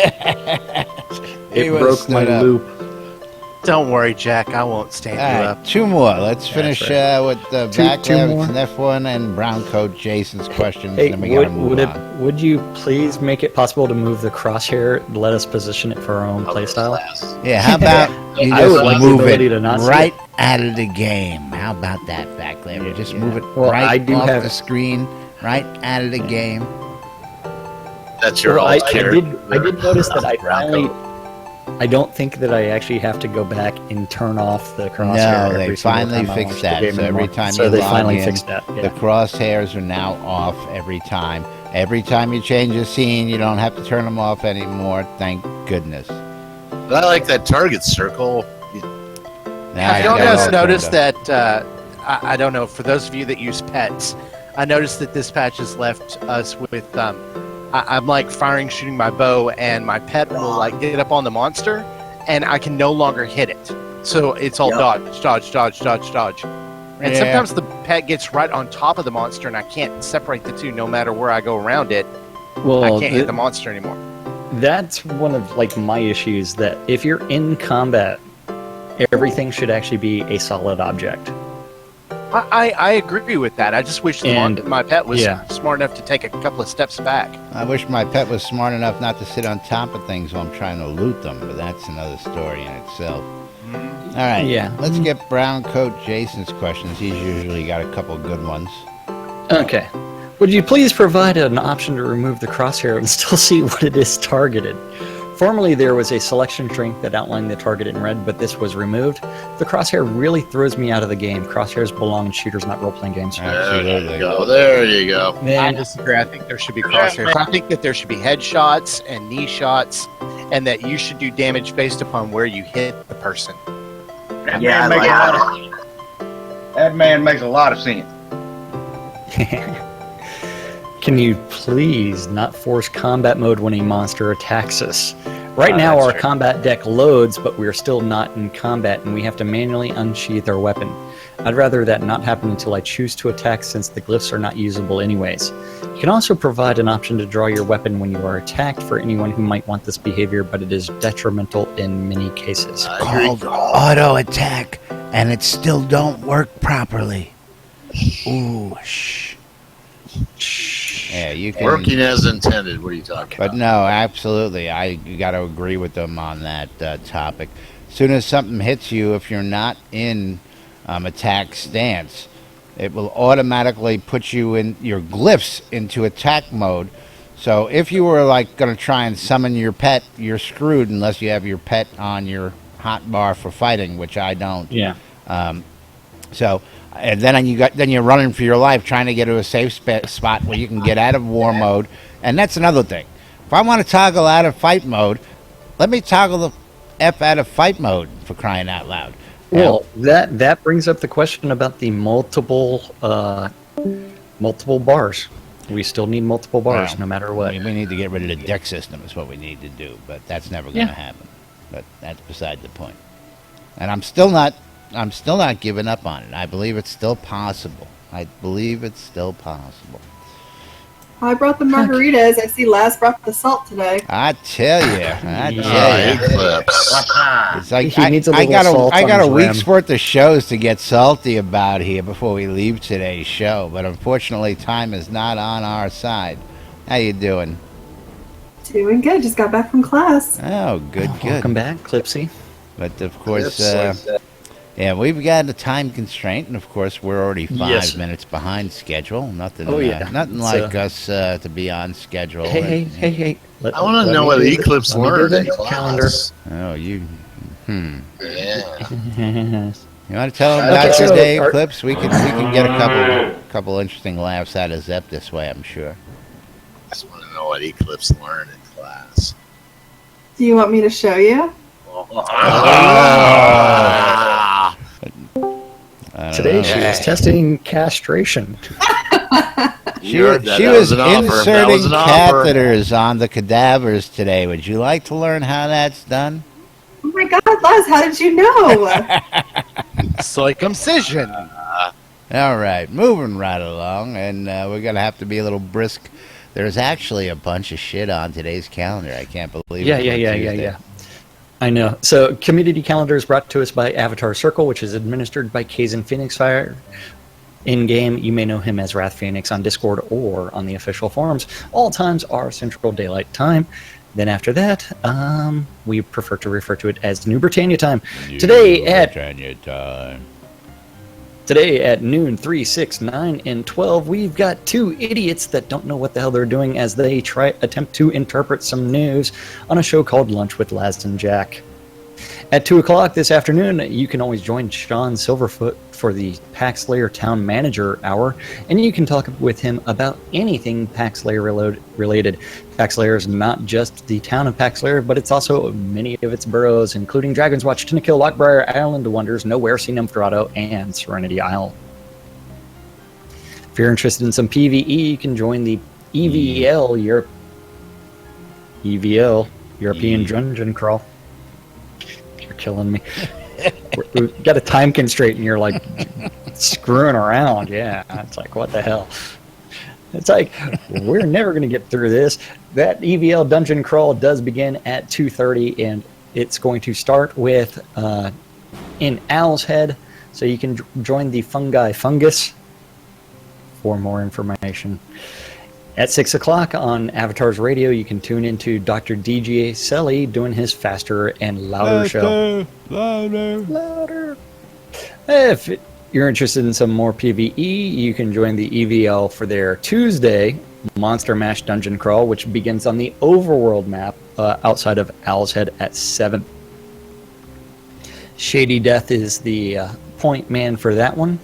He It was broke my stood up. loop. Don't worry, Jack. I won't stand All you right, up. 2 more. Let's finish with the Two backlash more. and F1 and brown coat Jason's questions, Hey, and then we gotta move on. would you please make it possible to move the crosshair and let us position it for our own playstyle? Yeah, how about you I just would like the move ability it to not see right out of the game? How about that, backlash? Just move it Well, right I do off have- the screen, right out of the game. That's your Well, I alt-tier. did notice that I Brown finally. coat. I don't think that I actually have to go back and turn off the crosshair. No, they every single finally time I fixed launch the that. game So every anymore. time so you they log finally in, fixed that. the Yeah. crosshairs are now off every time. Every time you change a scene, you don't have to turn them off anymore. Thank goodness. But I like that target circle. Now Have I y'all got it all guys turned noticed up. that, I don't know, for those of you that use pets, I noticed that this patch has left us with, I'm like shooting my bow, and my pet will like get up on the monster, and I can no longer hit it. So it's all dodge. And Yeah. sometimes the pet gets right on top of the monster, and I can't separate the two no matter where I go around it. Well, I can't hit the monster anymore. that's one of like my issues. That if you're in combat, everything should actually be a solid object. I agree with that. I just wish my pet was yeah. smart enough to take a couple of steps back. I wish my pet was smart enough not to sit on top of things while I'm trying to loot them, but that's another story in itself. All right, Yeah. let's get brown coat Jason's questions. He's usually got a couple good ones. Okay. Would you please provide an option to remove the crosshair and still see what it is targeted? Formerly, there was a selection string that outlined the target in red, but this was removed. The crosshair really throws me out of the game. Crosshairs belong in shooters, not role-playing games. There Absolutely. you go. There you go. I Man, disagree. I think there should be crosshairs. I think that there should be headshots and knee shots, and that you should do damage based upon where you hit the person. That man makes a lot of sense. can you please not force combat mode when a monster attacks us? Right now, that's our fair. combat deck loads, but we're still not in combat, and we have to manually unsheath our weapon. I'd rather that not happen until I choose to attack, since the glyphs are not usable anyways. You can also provide an option to draw your weapon when you are attacked for anyone who might want this behavior, but it is detrimental in many cases. Called auto attack, and it still don't work properly. Ooh, shh. Yeah, you can. Working as intended. What are you talking But about? no, absolutely. You got to agree with them on that topic. As soon as something hits you, if you're not in attack stance, it will automatically put you in your glyphs into attack mode. So if you were like going to try and summon your pet, you're screwed unless you have your pet on your hot bar for fighting, which I don't. Yeah. And then you're running for your life trying to get to a safe spot where you can get out of war mode. And that's another thing. If I want to toggle out of fight mode, let me toggle the F out of fight mode, for crying out loud. Well, that brings up the question about the multiple bars. We still need multiple bars, Well, no matter I what. mean, we need to get rid of the deck system is what we need to do, but that's never going to happen. But that's beside the point. And I'm still not giving up on it. I believe it's still possible. I brought the margaritas. I see Laz brought the salt today. I tell you. Eclipse. It's like He needs a little salt I on got a his week's rim. worth of shows to get salty about here before we leave today's show, but unfortunately time is not on our side. How you doing? Doing good. Just got back from class. Oh, good. Welcome back, Clipsy. But of course, Yeah, we've got a time constraint, and of course, we're already 5 Yes. minutes behind schedule. Nothing, nothing It's, like us to be on schedule. Hey. I want to know what Eclipse learned in calendar. class. Oh, you. Yeah. You want to tell them Okay, about your so day, our- Eclipse? We can get a couple interesting laughs out of Zep this way, I'm sure. I just want to know what Eclipse learned in class. Do you want me to show you? Today she was testing castration. She was inserting catheters on the cadavers today. Would you like to learn how that's done? Oh my God, Les, how did you know? Circumcision. All right, moving right along, and we're going to have to be a little brisk. There's actually a bunch of shit on today's calendar. I can't believe it. Yeah. I know. So, community calendar is brought to us by Avatar Circle, which is administered by Kaizen Phoenix Fire. In game, you may know him as Wrath Phoenix on Discord or on the official forums. All times are Central Daylight Time. Then after that, we prefer to refer to it as New Britannia Time. Today at noon, 3, 6, 9, and 12, we've got two idiots that don't know what the hell they're doing as they attempt to interpret some news on a show called Lunch with Laz and Jack. At 2 o'clock this afternoon, you can always join Sean Silverfoot for the Pax Slayer Town Manager Hour, and you can talk with him about anything Pax Slayer related. Pax Slayer is not just the town of Pax Slayer, but it's also many of its boroughs, including Dragon's Watch, Tinnakill, Lockbriar, Island of Wonders, Nowhere, Sea Nymph, and Serenity Isle. If you're interested in some PvE, you can join the EVL, European Dungeon Crawl. You're killing me. We've got a time constraint, and you're like screwing around. Yeah, it's like, what the hell? It's like, we're never going to get through this. That EVL Dungeon Crawl does begin at 2:30, and it's going to start with in Owl's Head, so you can join the Fungi Fungus for more information. At 6 o'clock on Avatar's Radio, you can tune into Dr. DJ Selly doing his faster and louder show. Louder. If you're interested in some more PvE, you can join the EVL for their Tuesday Monster Mash Dungeon Crawl, which begins on the Overworld map outside of Owl's Head at 7. Shady Death is the point man for that one.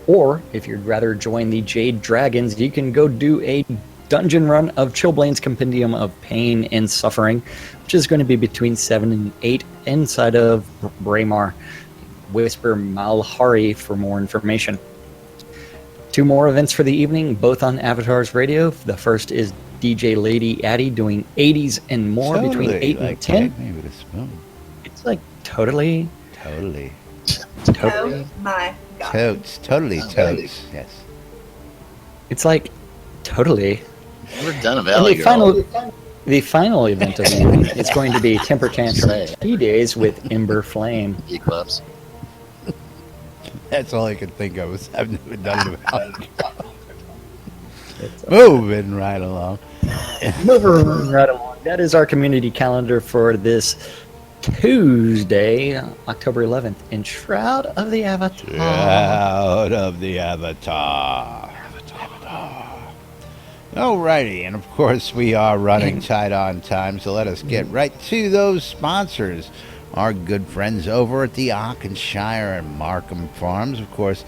Or, if you'd rather join the Jade Dragons, you can go do a dungeon run of Chillblade's Compendium of Pain and Suffering, which is going to be between 7 and 8 inside of Braemar. Whisper Malhari for more information. 2 more events for the evening, both on Avatar's Radio. The first is DJ Lady Addie doing 80s and more between 8 and 10. Maybe with a spoon. It's like totally. Totally. Oh my God. Totes. Totally totes. Yes. It's like totally. We're done a And Valley Girl. the final event of the evening is going to be Temper Tantrum Tea Days with Ember Flame. Eclipse. That's all I could think of. I've never done it. Moving right along. Moving right along. That is our community calendar for this Tuesday, October 11th, in Shroud of the Avatar. Shroud of the Avatar. Alrighty, and of course we are running tight on time, so let us get right to those sponsors. Our good friends over at the Auchenshire and Markham Farms. Of course,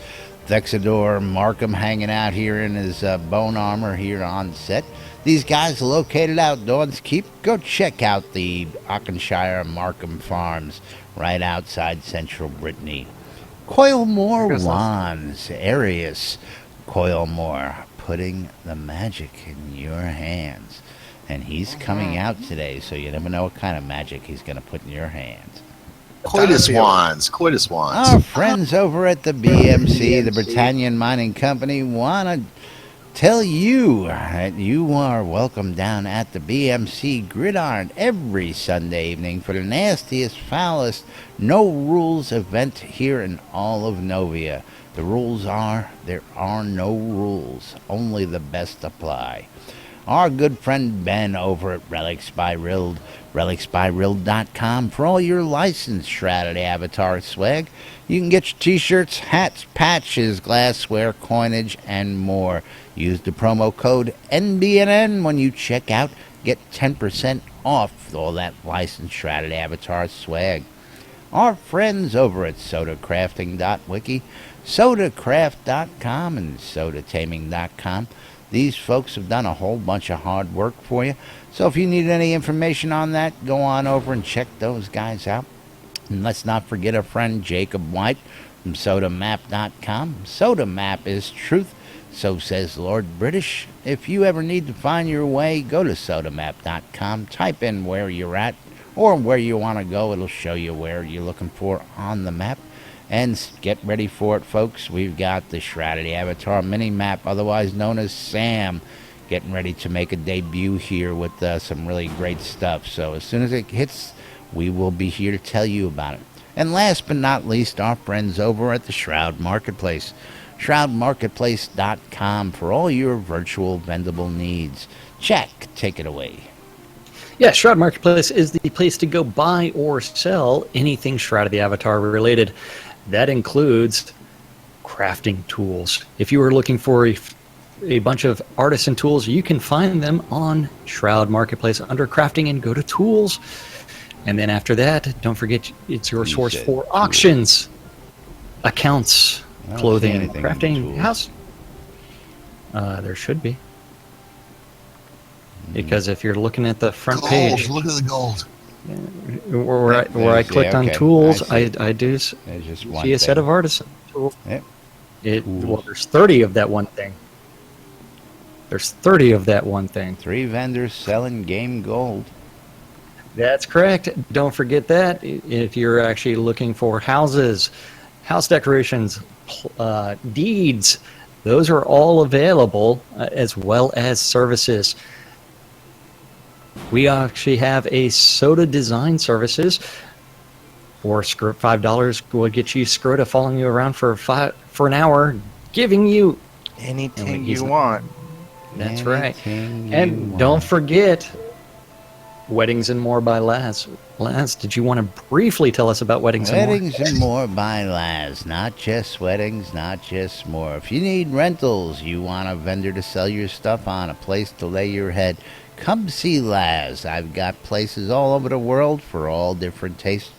Vexador Markham hanging out here in his bone armor here on set. These guys are located out Dawn's Keep. Go check out the Auchenshire and Markham Farms right outside central Brittany. Coilmore Wands, Arius. Coilmore, putting the magic in your hands. And he's coming out today, so you never know what kind of magic he's going to put in your hands. Coitus Wands. Our friends over at the BMC, the Britannian Mining Company, want to tell you that you are welcome down at the BMC Gridiron every Sunday evening for the nastiest, foulest, no-rules event here in all of Novia. The rules are, there are no rules. Only the best apply. our good friend Ben over at Relics by Rild, relicsbyrild.com for all your licensed Shrouded Avatar swag. You can get your t-shirts, hats, patches, glassware, coinage, and more. Use the promo code NBNN when you check out. Get 10% off all that licensed Shrouded Avatar swag. Our friends over at sodacrafting.wiki, sodacraft.com, and sodataming.com. These folks have done a whole bunch of hard work for you. So if you need any information on that, go on over and check those guys out. And let's not forget our friend Jacob White from sodamap.com. Sodamap is truth, so says Lord British. If you ever need to find your way, go to sodamap.com, type in where you're at or where you want to go. It'll show you where you're looking for on the map. And get ready for it, folks. We've got the Shrouded Avatar mini-map, otherwise known as SAM, getting ready to make a debut here with some really great stuff. So as soon as it hits, we will be here to tell you about it. And last but not least, our friends over at the Shroud Marketplace. ShroudMarketplace.com for all your virtual vendable needs. Jack, take it away. Yeah, Shroud Marketplace is the place to go buy or sell anything Shroud of the Avatar related. That includes crafting tools. If you are looking for a bunch of artisan tools, you can find them on Shroud Marketplace under crafting and go to tools. And then after that, don't forget it's your source for auctions, accounts, clothing, crafting, house. There should be. Because if you're looking at the front page, look at the gold. Where I clicked on tools, I do see a set of artisan tools. Yep. Well, there's 30 of that one thing. There's 30 of that one thing. 3 vendors selling game gold. That's correct. Don't forget that. If you're actually looking for houses, house decorations, deeds, those are all available, as well as services. We actually have a soda design services for $5 will get you Scrota following you around for an hour, giving you anything you want. That's right. And don't forget Weddings and More by Laz. Laz, did you want to briefly tell us about Weddings and More? Weddings and More by Laz. Not just weddings, not just more. If you need rentals, you want a vendor to sell your stuff on, a place to lay your head, come see Laz. I've got places all over the world for all different tastes.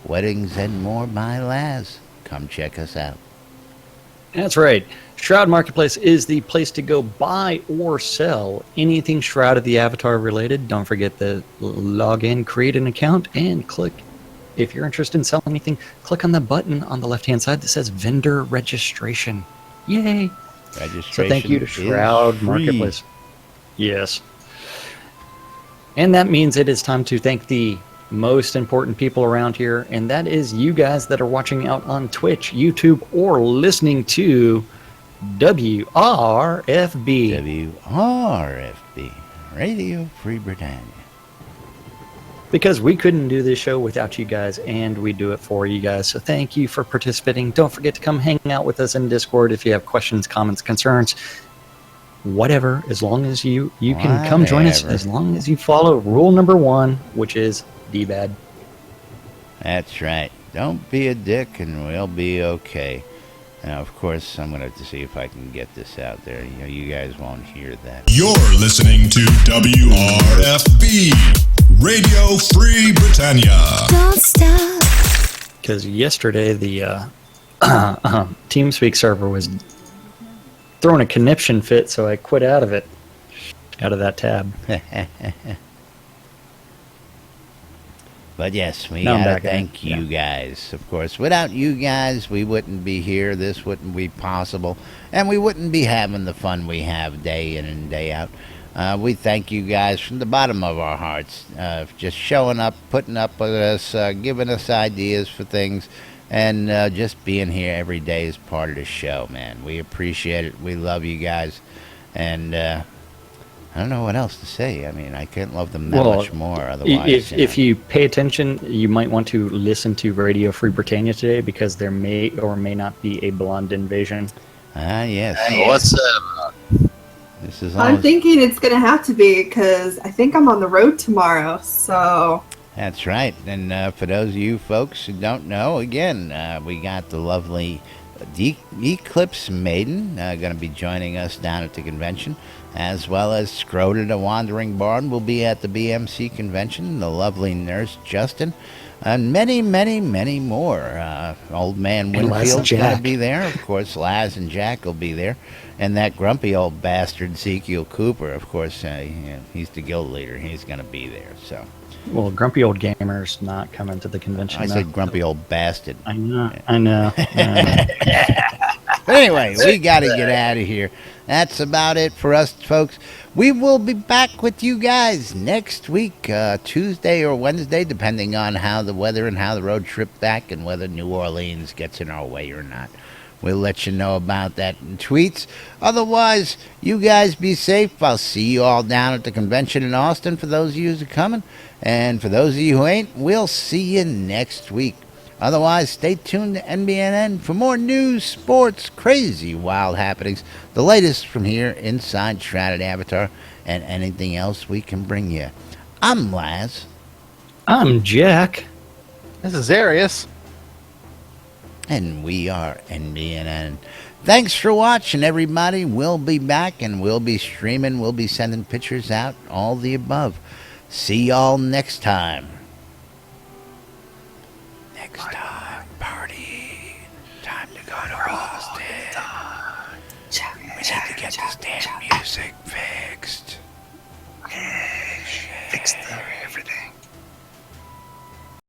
Weddings and More by Laz. Come check us out. That's right. Shroud Marketplace is the place to go buy or sell anything Shroud of the Avatar related. Don't forget to log in, create an account, and click. If you're interested in selling anything, click on the button on the left-hand side that says Vendor Registration. Yay! Registration. So thank you to Shroud Marketplace. Yes. And that means it is time to thank the most important people around here, and that is you guys that are watching out on Twitch, YouTube, or listening to WRFB. WRFB, Radio Free Britannia. Because we couldn't do this show without you guys, and we do it for you guys. So thank you for participating. Don't forget to come hang out with us in Discord if you have questions, comments, concerns, whatever. As long as you can come join us, as long as you follow rule number 1, which is D-Bad. That's right. Don't be a dick and we'll be okay. Now, of course, I'm going to have to see if I can get this out there. You know, you guys won't hear that. You're listening to WRFB, Radio Free Britannia. Don't stop. Because yesterday the TeamSpeak server was throwing a conniption fit, so I quit out of it, out of that tab. But yes, we gotta thank you guys. Of course, without you guys, we wouldn't be here. This wouldn't be possible, and we wouldn't be having the fun we have day in and day out. We thank you guys from the bottom of our hearts, just showing up, putting up with us, giving us ideas for things, and just being here every day is part of the show, man. We appreciate it. We love you guys, and I don't know what else to say. I mean, I can't love them that much more. Otherwise, if you pay attention, you might want to listen to Radio Free Britannia today, because there may or may not be a blonde invasion. Yes. Hey, what's up? Just as long I'm as- thinking it's going to have to be because I think I'm on the road tomorrow. So That's right. And for those of you folks who don't know, again, we got the lovely Eclipse Maiden going to be joining us down at the convention, as well as Shroud, the Wandering Barn, will be at the BMC convention. The lovely Nurse Justin, and many, many, many more. Old Man Winfield's going to be there. Of course, Laz and Jack will be there. And that grumpy old bastard, Ezekiel Cooper, of course, he's the guild leader. He's going to be there. So, well, grumpy old gamer's not coming to the convention. I said grumpy old bastard. I know. But anyway, we got to get out of here. That's about it for us, folks. We will be back with you guys next week, Tuesday or Wednesday, depending on how the weather and how the road trip back and whether New Orleans gets in our way or not. We'll let you know about that in tweets. Otherwise, you guys be safe. I'll see you all down at the convention in Austin for those of you who are coming. And for those of you who ain't, we'll see you next week. Otherwise, stay tuned to NBNN for more news, sports, crazy, wild happenings, the latest from here inside Shrouded Avatar, and anything else we can bring you. I'm Laz. I'm Jack. This is Arius. And we are NBNN. Thanks for watching, everybody. We'll be back, and we'll be streaming. We'll be sending pictures out, all the above. See y'all next time. Next time.